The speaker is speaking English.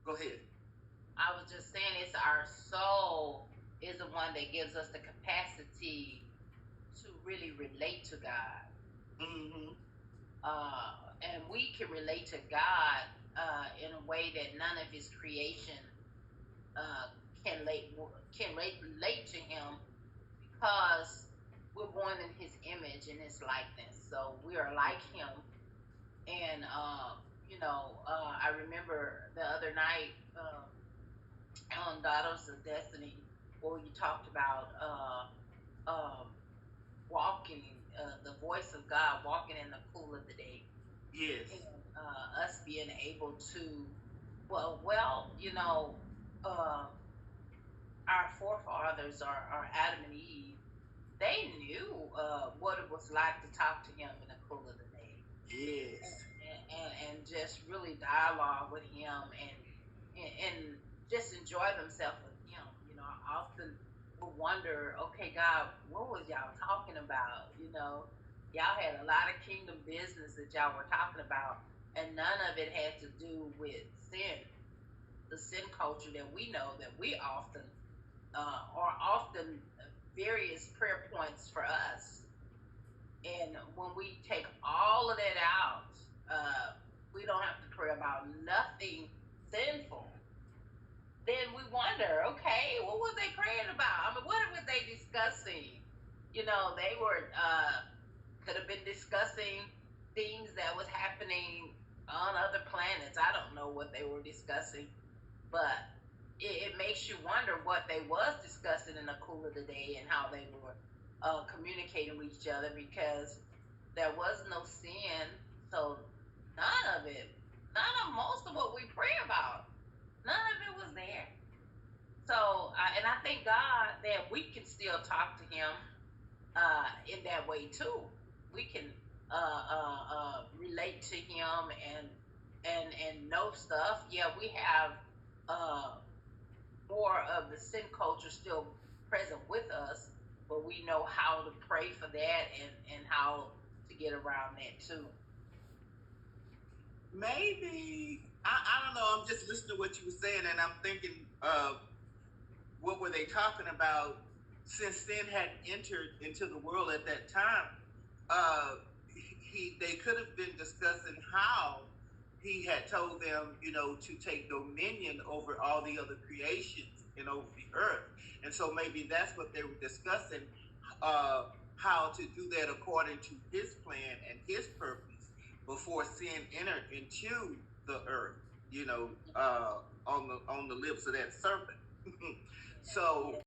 Go ahead. I was just saying it's our soul is the one that gives us the capacity to really relate to God. Mm-hmm. And we can relate to God in a way that none of His creation uh, can relate to Him, because we're born in His image and His likeness. So we are like Him. And I remember the other night on Daughters of Destiny, where you talked about um, walking, the voice of God, walking in the cool of the day, Yes. and us being able to, well, uh, our forefathers, our Adam and Eve, they knew what it was like to talk to Him in the cool of the day, Yes. and just really dialogue with Him, and just enjoy themselves with Him. I often will wonder, okay, God, what was y'all talking about? Y'all had a lot of kingdom business that y'all were talking about, and none of it had to do with sin, the sin culture that we know that we often are often various prayer points for us. And when we take all of that out, we don't have to pray about nothing sinful. Then we wonder, okay, what were they praying about? I mean, what were they discussing? They were could have been discussing things that was happening on other planets. I don't know what they were discussing, but it makes you wonder what they was discussing in the cool of the day, and how they were communicating with each other, because there was no sin. So none of it, most of what we pray about, none of it was there. So, and I thank God that we can still talk to Him in that way too. We can relate to Him, and know stuff. Yeah, we have uh, more of the sin culture still present with us, but we know how to pray for that, and how to get around that too. Maybe I don't know. I'm just listening to what you were saying, and I'm thinking, what were they talking about? Since sin had entered into the world at that time, they could have been discussing how He had told them, to take dominion over all the other creations and over the earth. And so maybe that's what they were discussing, how to do that according to His plan and His purpose before sin entered into the earth, on the lips of that serpent. So